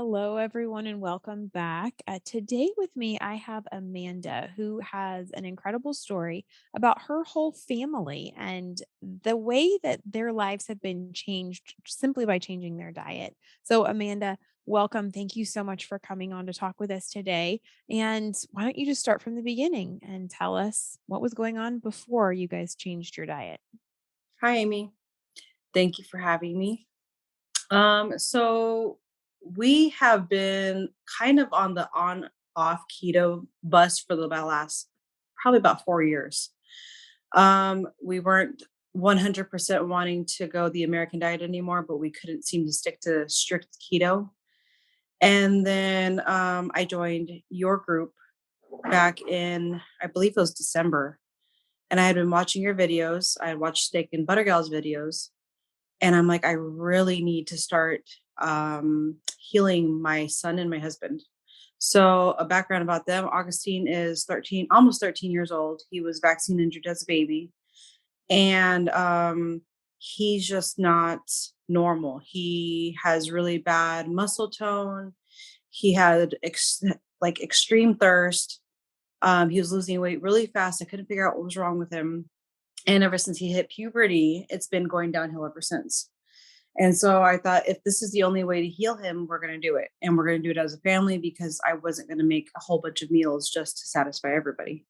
Hello, everyone, and welcome back. Today, with me, I have Amanda, who has an incredible story about her whole family and the way that their lives have been changed simply by changing their diet. So, Amanda, welcome. Thank you so much for coming on to talk with us today. And why don't you just start from the beginning and tell us what was going on before you guys changed your diet? Hi, Amy. Thank you for having me. So we have been kind of on the on off keto bus for the last probably about 4 years. We weren't 100% wanting to go the American diet anymore, but we couldn't seem to stick to strict keto. And then I joined your group back in, I believe it was December. And I had been watching your videos. I had watched Steak and Butter Gal's videos. And I'm like, I really need to start healing my son and my husband. So, a background about them: Augustine is 13, almost 13 years old. He was vaccine injured as a baby. And he's just not normal. He has really bad muscle tone. He had like extreme thirst. He was losing weight really fast. I couldn't figure out what was wrong with him. And ever since he hit puberty, it's been going downhill ever since. And so I thought, if this is the only way to heal him, we're going to do it. And we're going to do it as a family because I wasn't going to make a whole bunch of meals just to satisfy everybody.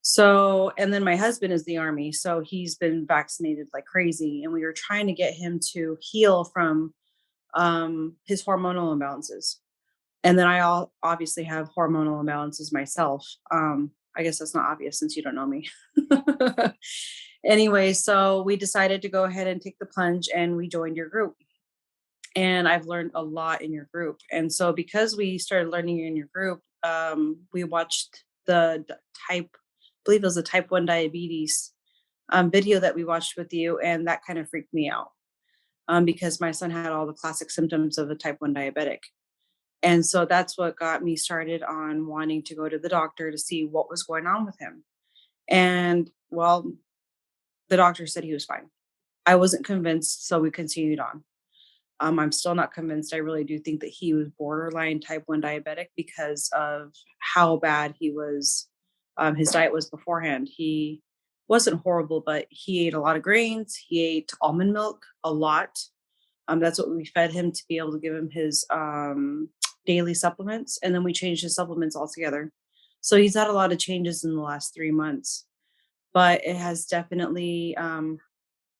So, and then my husband is the army. So he's been vaccinated like crazy. And we were trying to get him to heal from his hormonal imbalances. And then obviously have hormonal imbalances myself. I guess that's not obvious since you don't know me. Anyway, so we decided to go ahead and take the plunge and we joined your group. And I've learned a lot in your group. And so because we started learning in your group, we watched type, I believe it was a type 1 diabetes video that we watched with you. And that kind of freaked me out because my son had all the classic symptoms of a type 1 diabetic. And so that's what got me started on wanting to go to the doctor to see what was going on with him. And well, the doctor said he was fine. I wasn't convinced, so we continued on. I'm still not convinced. I really do think that he was borderline type 1 diabetic because of how bad he was. His diet was beforehand. He wasn't horrible, but he ate a lot of grains. He ate almond milk a lot. That's what we fed him to be able to give him his daily supplements. And then we changed his supplements altogether. So he's had a lot of changes in the last 3 months, but it has definitely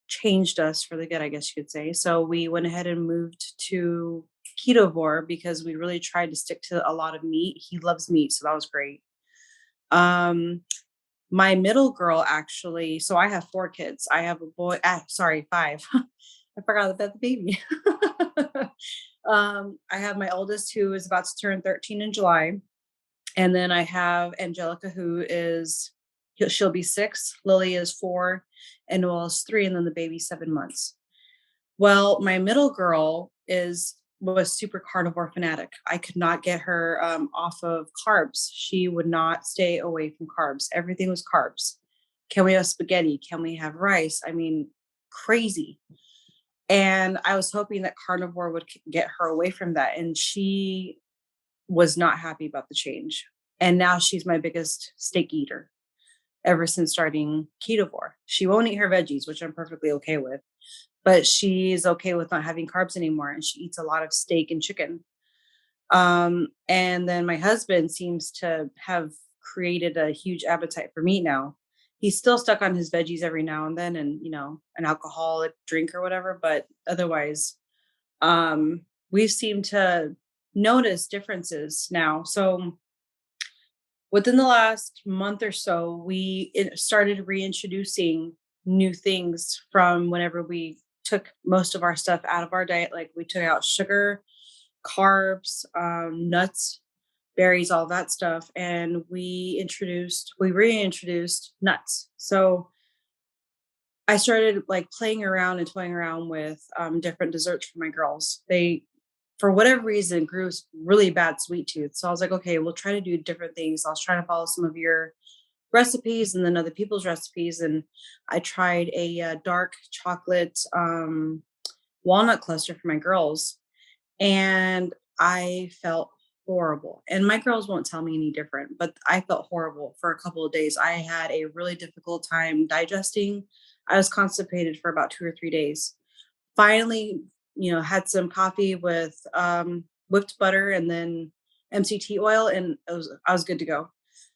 changed us for the good, I guess you could say. So we went ahead and moved to ketovore because we really tried to stick to a lot of meat. He loves meat, so that was great. Um, my middle girl actually, so I have 4 kids. I have a boy, sorry, 5. I forgot about the baby. I have my oldest who is about to turn 13 in July. And then I have Angelica, she'll be 6. Lily is 4, and Noel is 3, and then the baby's 7 months. Well, my middle girl was super carnivore fanatic. I could not get her off of carbs. She would not stay away from carbs. Everything was carbs. Can we have spaghetti? Can we have rice? I mean, crazy. And I was hoping that carnivore would get her away from that. And she was not happy about the change. And now she's my biggest steak eater ever since starting ketovore. She won't eat her veggies, which I'm perfectly okay with, but she's okay with not having carbs anymore. And she eats a lot of steak and chicken. And then my husband seems to have created a huge appetite for meat now. He's still stuck on his veggies every now and then and, an alcoholic drink or whatever, but otherwise, we've seemed to notice differences now. So within the last month or so, started reintroducing new things from whenever we took most of our stuff out of our diet. Like we took out sugar, carbs, nuts, berries, all that stuff. And we reintroduced nuts. So I started like playing around and toying around with different desserts for my girls. They, for whatever reason, grew really bad sweet tooth. So I was like, okay, we'll try to do different things. I was trying to follow some of your recipes and then other people's recipes. And I tried a dark chocolate walnut cluster for my girls. And I felt horrible. And my girls won't tell me any different, but I felt horrible for a couple of days. I had a really difficult time digesting. I was constipated for about 2 or 3 days. Finally, had some coffee with whipped butter and then MCT oil, and I was good to go.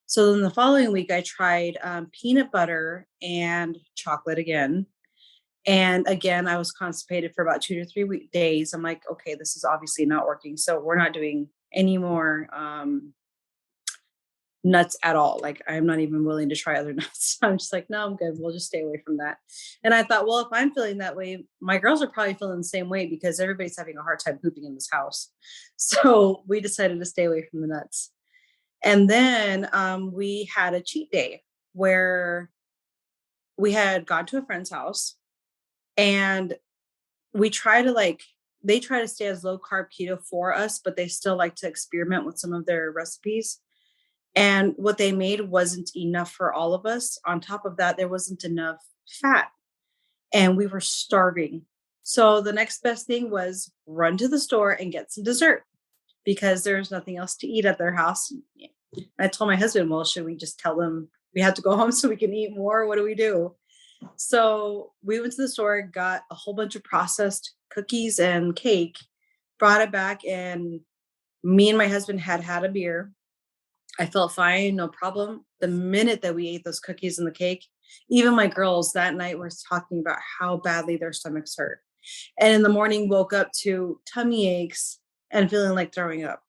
So then the following week, I tried peanut butter and chocolate again. And again, I was constipated for about 2 to 3 days. I'm like, okay, this is obviously not working. So we're not doing any more nuts at all. Like, I'm not even willing to try other nuts. I'm just like, no, I'm good. We'll just stay away from that. And I thought, well, if I'm feeling that way, my girls are probably feeling the same way because everybody's having a hard time pooping in this house. So we decided to stay away from the nuts. And then we had a cheat day where we had gone to a friend's house, and we try to like they try to stay as low carb keto for us, but they still like to experiment with some of their recipes. And what they made wasn't enough for all of us. On top of that, there wasn't enough fat, and we were starving. So the next best thing was run to the store and get some dessert because there's nothing else to eat at their house. I told my husband, well, should we just tell them we have to go home so we can eat more? What do we do? So we went to the store, got a whole bunch of processed cookies and cake, brought it back, and me and my husband had a beer. I felt fine, no problem. The minute that we ate those cookies and the cake, even my girls that night were talking about how badly their stomachs hurt. And in the morning, woke up to tummy aches and feeling like throwing up.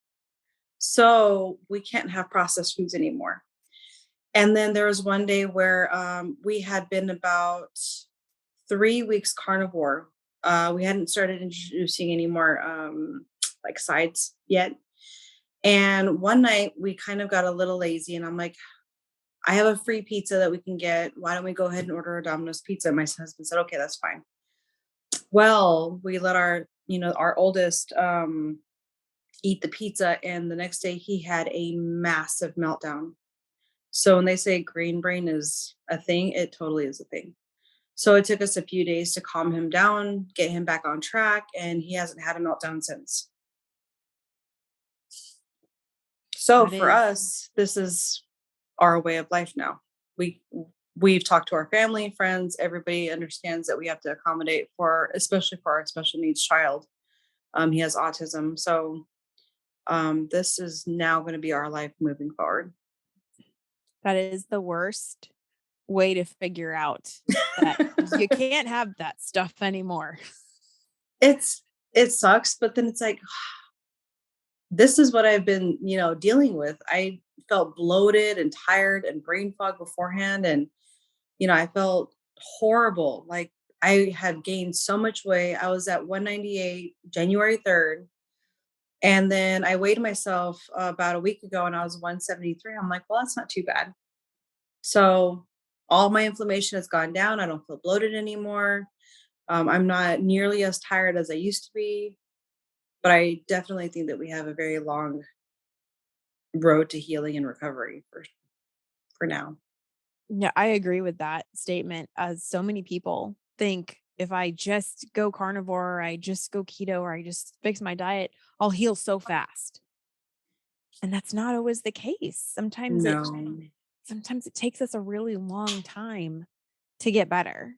So we can't have processed foods anymore. And then there was one day where we had been about 3 weeks carnivore. We hadn't started introducing any more like sides yet. And one night we kind of got a little lazy, and I'm like, I have a free pizza that we can get. Why don't we go ahead and order a Domino's pizza? My husband said, okay, that's fine. Well, we let our oldest eat the pizza, and the next day he had a massive meltdown. So when they say green brain is a thing, it totally is a thing. So it took us a few days to calm him down, get him back on track, and he hasn't had a meltdown since. So That for is us, this is our way of life now. We we've talked to our family, friends, everybody understands that we have to accommodate for, especially for our special needs child. He has autism. So this is now going to be our life moving forward. that is the worst way to figure out that you can't have that stuff anymore. It's it sucks, but then it's like this is what I've been, dealing with. I felt bloated and tired and brain fog beforehand. And, I felt horrible. Like I had gained so much weight. I was at 198 January 3rd. And then I weighed myself about a week ago and I was 173. I'm like, well, that's not too bad. So all my inflammation has gone down. I don't feel bloated anymore. I'm not nearly as tired as I used to be, but I definitely think that we have a very long road to healing and recovery for now. Yeah, I agree with that statement. As so many people think if I just go carnivore, or I just go keto, or I just fix my diet, I'll heal so fast. And that's not always the case. No. Sometimes it takes us a really long time to get better.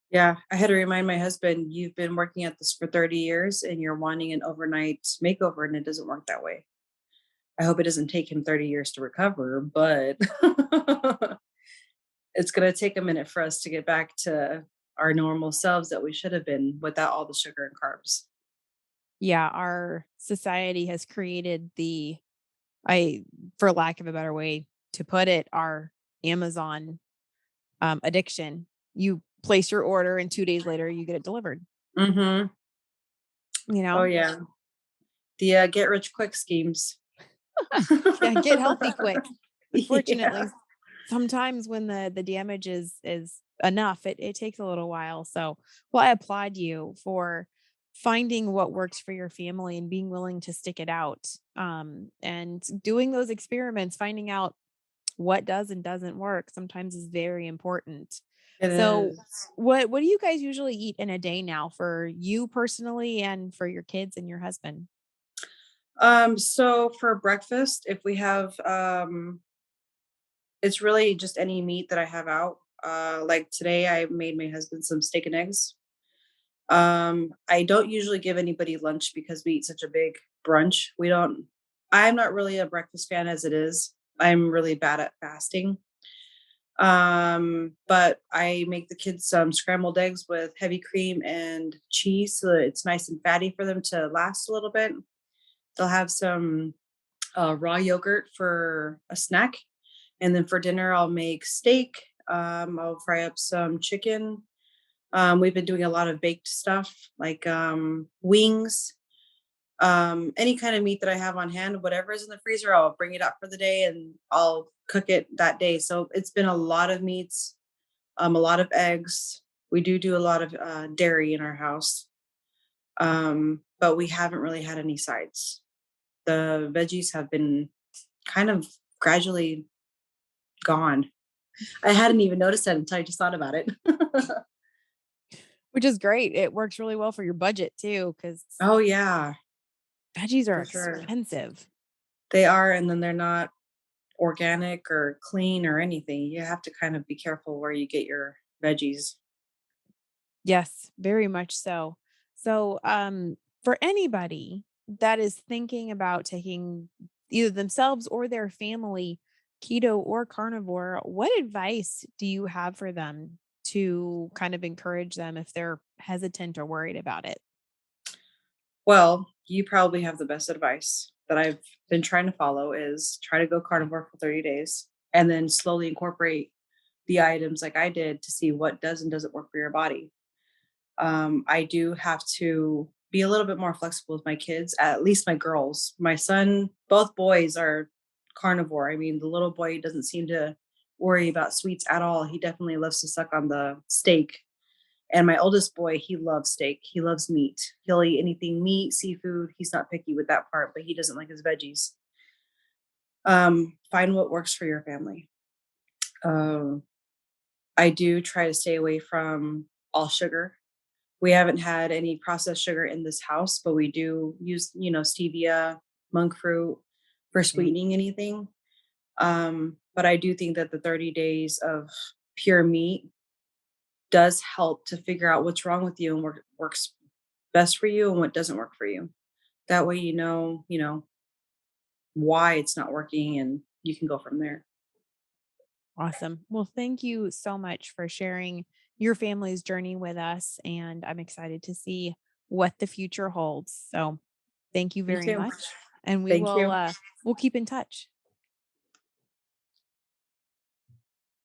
Yeah, I had to remind my husband, you've been working at this for 30 years and you're wanting an overnight makeover and it doesn't work that way. I hope it doesn't take him 30 years to recover, but it's going to take a minute for us to get back to our normal selves that we should have been without all the sugar and carbs. Yeah, our society has created I for lack of a better way to put it, our Amazon addiction. You place your order and 2 days later you get it delivered, Mhm. you Oh know? yeah. The get rich quick schemes. Yeah, get healthy quick. Yeah. Unfortunately, sometimes when the damage is enough, it takes a little while. So, well, I applaud you for finding what works for your family and being willing to stick it out. And doing those experiments, finding out what does and doesn't work sometimes is very important. It So, is. what do you guys usually eat in a day now for you personally and for your kids and your husband? So for breakfast, if we have, it's really just any meat that I have out. Like today, I made my husband some steak and eggs. I don't usually give anybody lunch because we eat such a big brunch. We don't. I'm not really a breakfast fan as it is. I'm really bad at fasting. But I make the kids some scrambled eggs with heavy cream and cheese so that it's nice and fatty for them to last a little bit. They'll have some raw yogurt for a snack. And then for dinner, I'll make steak. I'll fry up some chicken. We've been doing a lot of baked stuff like wings, any kind of meat that I have on hand, whatever is in the freezer, I'll bring it up for the day and I'll cook it that day. So it's been a lot of meats, a lot of eggs. We do a lot of dairy in our house, but we haven't really had any sides. The veggies have been kind of gradually gone. I hadn't even noticed that until I just thought about it. Which is great. It works really well for your budget too, because Oh yeah, veggies are for sure. expensive. They are, and then they're not organic or clean or anything. You have to kind of be careful where you get your veggies. Yes, very much so. So, for anybody that is thinking about taking either themselves or their family keto or carnivore, what advice do you have for them to kind of encourage them if they're hesitant or worried about it? Well, you probably have the best advice that I've been trying to follow is try to go carnivore for 30 days and then slowly incorporate the items like I did to see what does and doesn't work for your body. I do have to be a little bit more flexible with my kids, at least my girls. My son, both boys are carnivore. I mean, the little boy doesn't seem to worry about sweets at all. He definitely loves to suck on the steak. And my oldest boy, he loves steak. He loves meat. He'll eat anything meat, seafood. He's not picky with that part, but he doesn't like his veggies. Find what works for your family. Um, I do try to stay away from all sugar. We haven't had any processed sugar in this house, but we do use, stevia, monk fruit for sweetening anything. But I do think that the 30 days of pure meat does help to figure out what's wrong with you and what works best for you and what doesn't work for you. That way you know why it's not working and you can go from there. Awesome. Well, thank you so much for sharing your family's journey with us. And I'm excited to see what the future holds. So thank you Me very too. much. And we Thank will you. we'll keep in touch.